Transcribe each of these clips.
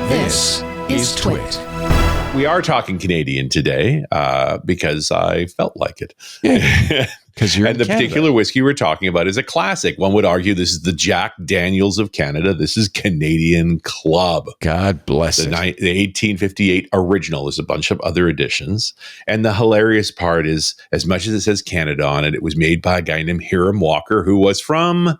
This is TWiT. We are talking Canadian today because I felt like it. Because you're and the particular whiskey we're talking about is a classic. One would argue this is the Jack Daniels of Canada. This is Canadian Club. God bless it. The 1858 original. There's a bunch of other editions. And the hilarious part is, as much as it says Canada on it, it was made by a guy named Hiram Walker, who was from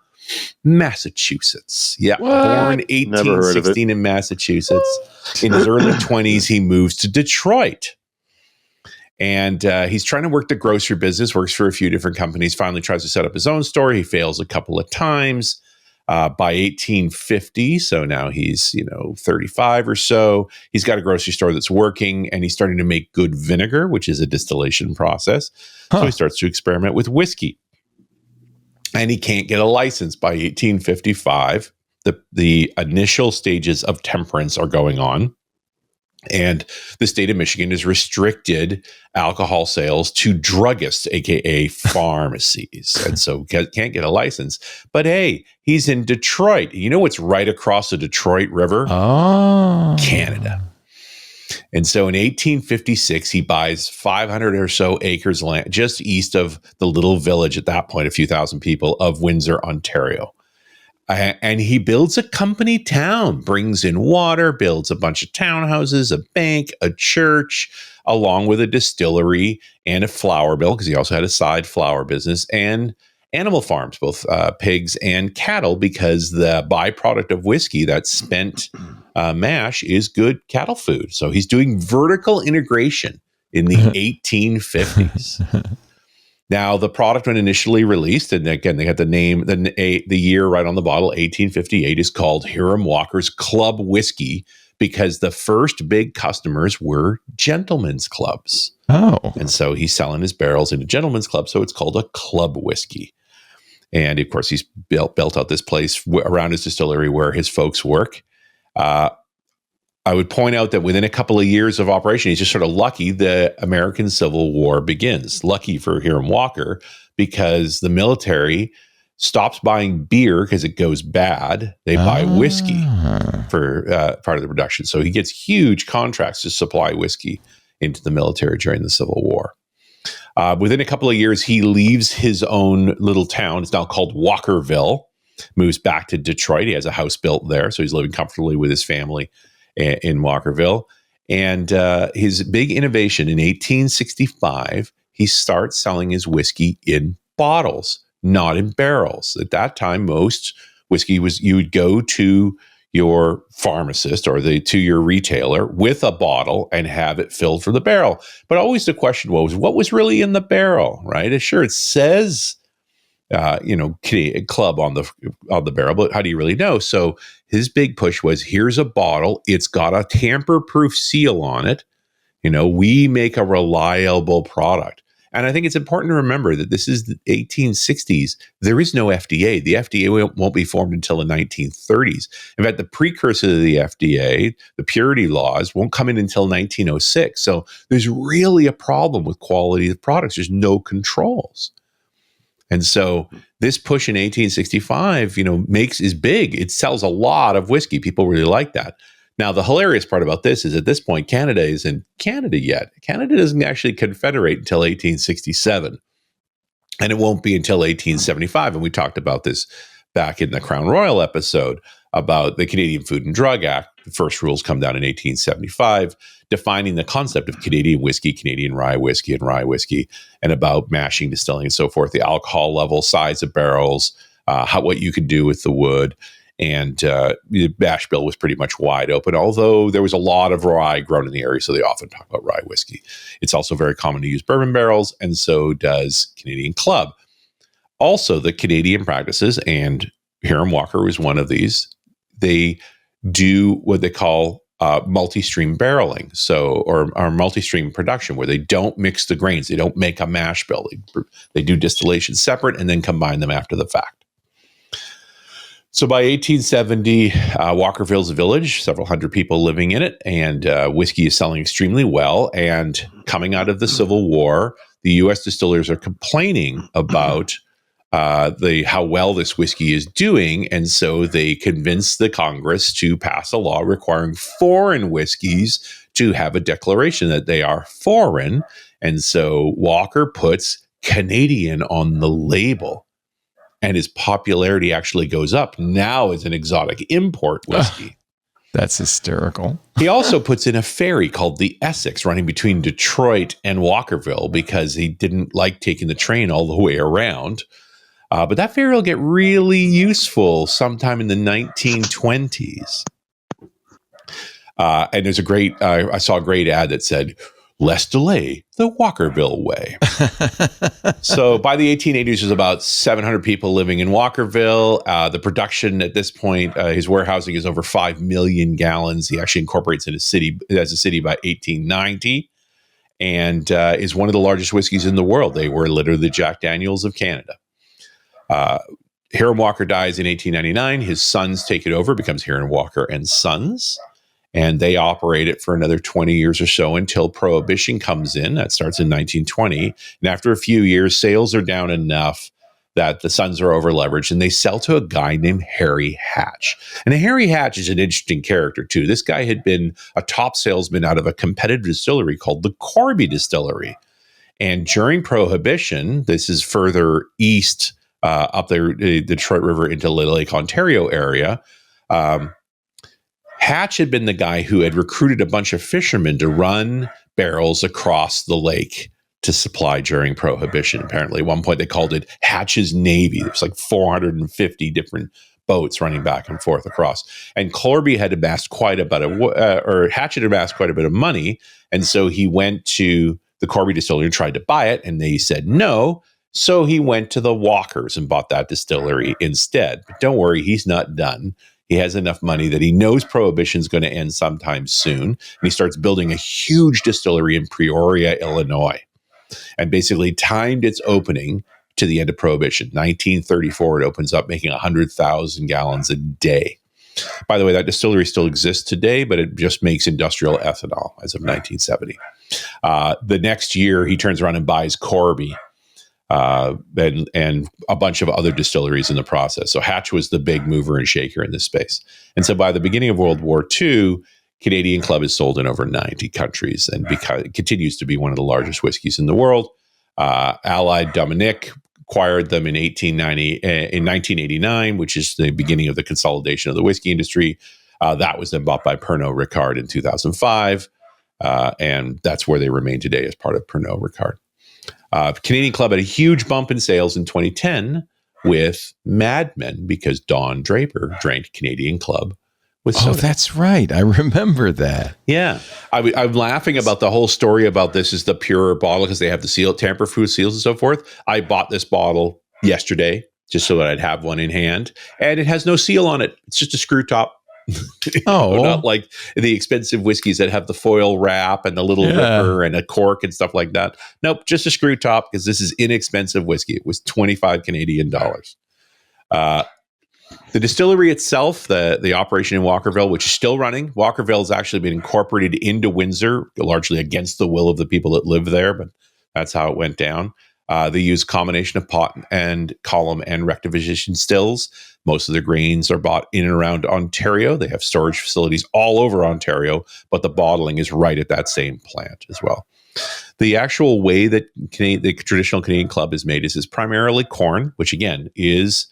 Massachusetts. Yeah, born 1816 in Massachusetts. In his early 20s, he moves to Detroit. And he's trying to work the grocery business, works for a few different companies, finally tries to set up his own store. He fails a couple of times. By 1850, so now he's, 35 or so, he's got a grocery store that's working, and he's starting to make good vinegar, which is a distillation process. So he starts to experiment with whiskey. And he can't get a license by 1855. The initial stages of temperance are going on. And the state of Michigan has restricted alcohol sales to druggists, aka pharmacies. And so can't get a license. But hey, he's in Detroit. You know what's right across the Detroit River? Oh. Canada. And so in 1856, he buys 500 or so acres of land just east of the little village at that point, a few thousand people, of Windsor, Ontario. And he builds a company town, brings in water, builds a bunch of townhouses, a bank, a church, along with a distillery and a flour mill, because he also had a side flour business, and animal farms, both pigs and cattle, because the byproduct of whiskey, that spent mash, is good cattle food. So he's doing vertical integration in the 1850s. Now, the product, when initially released, and again, they had the name, the year right on the bottle, 1858, is called Hiram Walker's Club Whiskey, because the first big customers were gentlemen's clubs. Oh. And so he's selling his barrels into gentlemen's clubs, so it's called a club whiskey. And of course, he's built out this place around his distillery where his folks work. I would point out that within a couple of years of operation, he's just sort of lucky the American Civil War begins. Lucky for Hiram Walker, because the military stops buying beer because it goes bad. They buy whiskey for part of the production. So he gets huge contracts to supply whiskey into the military during the Civil War. Within a couple of years, he leaves his own little town. It's now called Walkerville, moves back to Detroit. He has a house built there, so he's living comfortably with his family in Walkerville. And his big innovation in 1865, he starts selling his whiskey in bottles, not in barrels. At that time, most whiskey was, you would go to your pharmacist or to your retailer with a bottle and have it filled for the barrel. But always the question was, what was really in the barrel, right? And sure, it says, club on the barrel, but how do you really know? So his big push was, here's a bottle. It's got a tamper-proof seal on it. We make a reliable product. And I think it's important to remember that this is the 1860s. There is no FDA. The FDA won't be formed until the 1930s. In fact, the precursor to the FDA, the purity laws, won't come in until 1906. So there's really a problem with quality of products. There's no controls. And so this push in 1865, is big. It sells a lot of whiskey. People really like that. Now, the hilarious part about this is, at this point, Canada isn't Canada yet. Canada doesn't actually confederate until 1867. And it won't be until 1875. And we talked about this back in the Crown Royal episode about the Canadian Food and Drug Act. The first rules come down in 1875, defining the concept of Canadian whiskey, Canadian rye whiskey, and about mashing, distilling, and so forth, the alcohol level, size of barrels, what you could do with the wood. And the mash bill was pretty much wide open, although there was a lot of rye grown in the area, so they often talk about rye whiskey. It's also very common to use bourbon barrels, and so does Canadian Club. Also, the Canadian practices, and Hiram Walker was one of these, they do what they call multi-stream barreling, or multi-stream production, where they don't mix the grains. They don't make a mash bill. They do distillation separate and then combine them after the fact. So by 1870, Walkerville's a village, several hundred people living in it, and whiskey is selling extremely well. And coming out of the Civil War, the U.S. distillers are complaining about how well this whiskey is doing, and so they convinced the Congress to pass a law requiring foreign whiskeys to have a declaration that they are foreign, and so Walker puts Canadian on the label, and his popularity actually goes up now as an exotic import whiskey. That's hysterical. He also puts in a ferry called the Essex running between Detroit and Walkerville because he didn't like taking the train all the way around. But that ferry will get really useful sometime in the 1920s. And there's I saw a great ad that said, "Less delay, the Walkerville way." So by the 1880s, there's about 700 people living in Walkerville. The production at this point, his warehousing is over 5 million gallons. He actually incorporates it as a city by 1890, and is one of the largest whiskeys in the world. They were literally the Jack Daniels of Canada. Hiram Walker dies in 1899. His sons take it over, becomes Hiram Walker and Sons. And they operate it for another 20 years or so until Prohibition comes in. That starts in 1920. And after a few years, sales are down enough that the sons are over leveraged, and they sell to a guy named Harry Hatch. And Harry Hatch is an interesting character, too. This guy had been a top salesman out of a competitive distillery called the Corby Distillery. And during Prohibition, this is further east up the Detroit River into Lake Ontario area, Hatch had been the guy who had recruited a bunch of fishermen to run barrels across the lake to supply during Prohibition. Apparently, at one point they called it Hatch's Navy. There's like 450 different boats running back and forth across. And Corby had amassed quite a bit of, Hatch had amassed quite a bit of money, and so he went to the Corby Distillery and tried to buy it, and they said no. So he went to the Walkers and bought that distillery instead. But don't worry, he's not done. He has enough money that he knows Prohibition is going to end sometime soon. And he starts building a huge distillery in Peoria, Illinois, and basically timed its opening to the end of Prohibition. 1934, it opens up, making 100,000 gallons a day. By the way, that distillery still exists today, but it just makes industrial ethanol as of 1970. The next year, he turns around and buys Corby, and a bunch of other distilleries in the process. So Hatch was the big mover and shaker in this space. And so by the beginning of World War II, Canadian Club is sold in over 90 countries and it continues to be one of the largest whiskeys in the world. Allied Dominic acquired them in 1989, which is the beginning of the consolidation of the whiskey industry. That was then bought by Pernod Ricard in 2005. And that's where they remain today as part of Pernod Ricard. Canadian Club had a huge bump in sales in 2010 with Mad Men because Don Draper drank Canadian Club with soda. Oh, that's right. I remember that. Yeah. I'm laughing about the whole story about this is the pure bottle because they have the seal, tamper-proof seals and so forth. I bought this bottle yesterday just so that I'd have one in hand, and it has no seal on it. It's just a screw top. Not like the expensive whiskeys that have the foil wrap and the little ripper and a cork and stuff like that. Nope, just a screw top because this is inexpensive whiskey. It was 25 Canadian dollars. The distillery itself, the operation in Walkerville, which is still running, Walkerville has actually been incorporated into Windsor, largely against the will of the people that live there, but that's how it went down. They use a combination of pot and column and rectification stills. Most of their grains are bought in and around Ontario. They have storage facilities all over Ontario, but the bottling is right at that same plant as well. The actual way that the traditional Canadian Club is made is primarily corn, which again is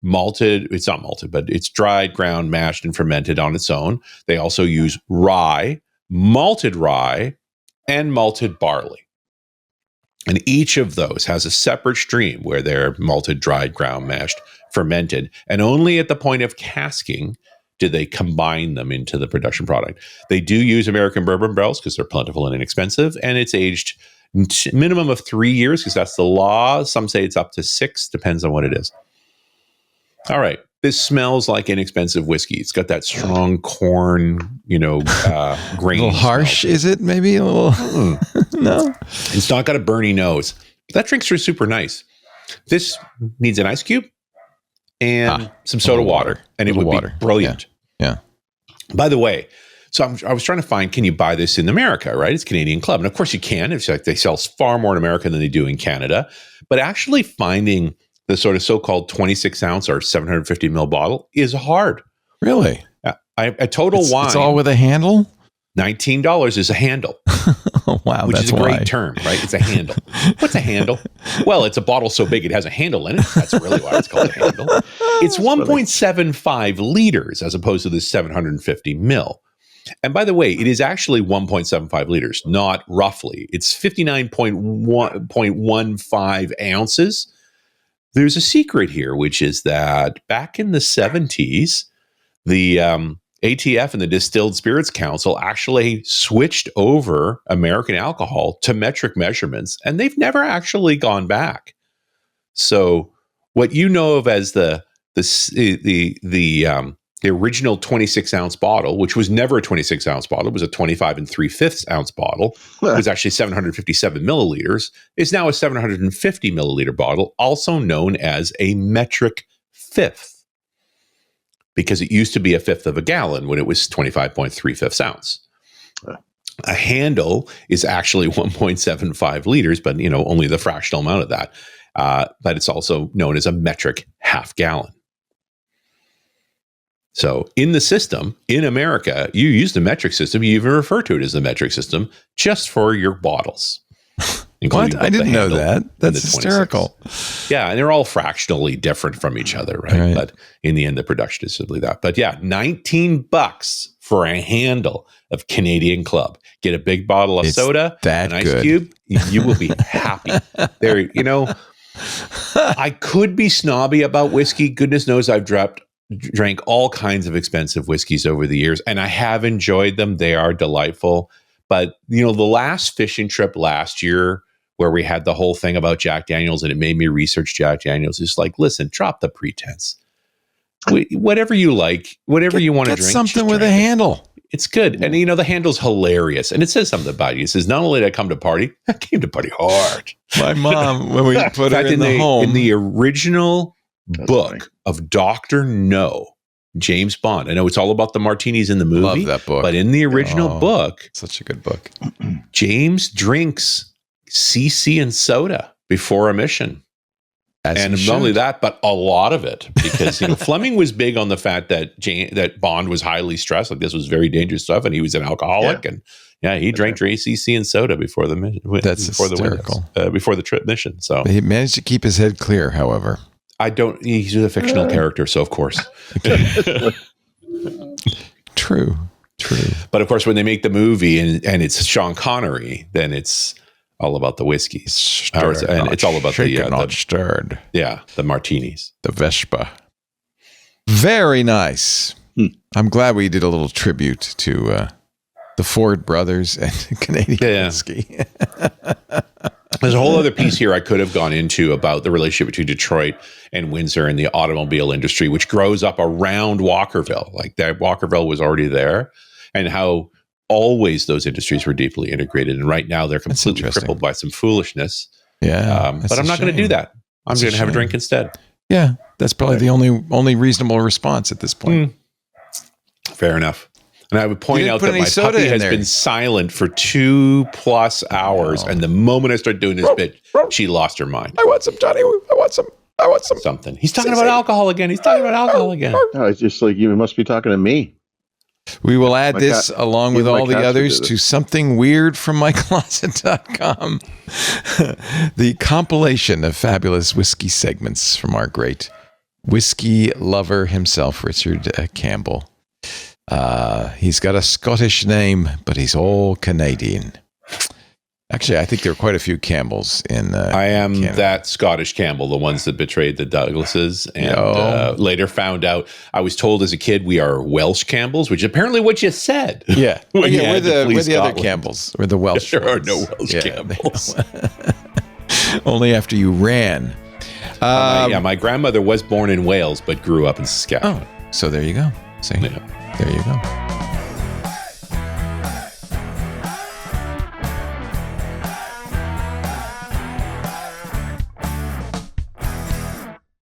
malted. It's not malted, but it's dried, ground, mashed, and fermented on its own. They also use rye, and malted barley. And each of those has a separate stream where they're malted, dried, ground, mashed, fermented. And only at the point of casking do they combine them into the production product. They do use American bourbon barrels because they're plentiful and inexpensive. And it's aged minimum of 3 years because that's the law. Some say it's up to 6, depends on what it is. All right. This smells like inexpensive whiskey. It's got that strong corn, grain. A little harsh, is it? Maybe a little. No, it's not got a burny nose. That drinks through super nice. This needs an ice cube and some soda water, and it would be brilliant. Yeah. By the way, So I was trying to find, can you buy this in America, right? It's Canadian Club. And of course you can. It's like they sell far more in America than they do in Canada. But actually finding the sort of so-called 26 ounce or 750 ml bottle is hard. Really? A Total Wine. It's all with a handle? $19 is a handle. Oh, wow. Which is a why. great term, right? It's a handle. What's a handle? Well, it's a bottle so big it has a handle in it. That's really why it's called a handle. It's 1.75 liters as opposed to the 750 mil. And by the way, it is actually 1.75 liters, not roughly. It's 59.15 ounces. There's a secret here, which is that back in the 70s, the ATF and the Distilled Spirits Council actually switched over American alcohol to metric measurements, and they've never actually gone back. So what you know of as the original 26 ounce bottle, which was never a 26 ounce bottle, it was a 25 3/5 ounce bottle, it was actually 757 milliliters, is now a 750 milliliter bottle, also known as a metric fifth, because it used to be a fifth of a gallon when it was 25.3 ounce. A handle is actually 1.75 liters, but only the fractional amount of that. But it's also known as a metric half gallon. So in the system, in America, you use the metric system. You even refer to it as the metric system just for your bottles. What? I didn't know that. That's hysterical. Yeah, and they're all fractionally different from each other, right? But in the end, the production is simply that. But yeah, $19 for a handle of Canadian Club. Get a big bottle of soda, an ice cube. You will be happy. There, I could be snobby about whiskey. Goodness knows I've drank all kinds of expensive whiskeys over the years, and I have enjoyed them. They are delightful. But, the last fishing trip last year where we had the whole thing about Jack Daniels and it made me research Jack Daniels, it's like, listen, drop the pretense. Whatever you like, whatever you want to drink. Get something with a handle. It's good. And, the handle's hilarious. And it says something about you. It says, not only did I come to party, I came to party hard. My mom, when we put her in the home. In the original book of Dr. No, James Bond. I know it's all about the martinis in the movie. Love that book. But in the original book, such a good book. James drinks CC and soda before a mission. And not only that, but a lot of it, because Fleming was big on the fact that Bond was highly stressed, like this was very dangerous stuff, and he was an alcoholic, and he drank CC and soda before the mission. That's hysterical. Before the trip mission. So he managed to keep his head clear. However, he's a fictional character, so of course. True. But of course, when they make the movie and it's Sean Connery, then it's all about the whiskeys. And it's all about stirred. Yeah, the martinis. The Vespa. Very nice. I'm glad we did a little tribute to the Ford brothers and Canadian whiskey. There's a whole other piece here I could have gone into about the relationship between Detroit and Windsor and the automobile industry, which grows up around Walkerville. Like that Walkerville was already there, and how always those industries were deeply integrated. And right now they're completely crippled by some foolishness. Yeah. But I'm not going to do that. I'm going to have a drink instead. Yeah. That's probably the only reasonable response at this point. Fair enough. And I would point out that my puppy has been silent for 2+ hours. And the moment I start doing this bit, she lost her mind. I want some, Johnny. I want some. Something. He's talking about alcohol again. No, it's just like you must be talking to me. We will add this along with all the others to something weird from mycloset.com. The compilation of fabulous whiskey segments from our great whiskey lover himself, Richard Campbell. He's got a Scottish name, but he's all Canadian. Actually, I think there are quite a few Campbells in I am Canada. That Scottish Campbell, the ones that betrayed the Douglases, and later found out. I was told as a kid we are Welsh Campbells, which is apparently what you said. Yeah, we're the other Campbells. We're the Welsh. There are no Welsh Campbells. Only after you ran. My grandmother was born in Wales, but grew up in Saskatchewan. Oh, so there you go. See, there you go.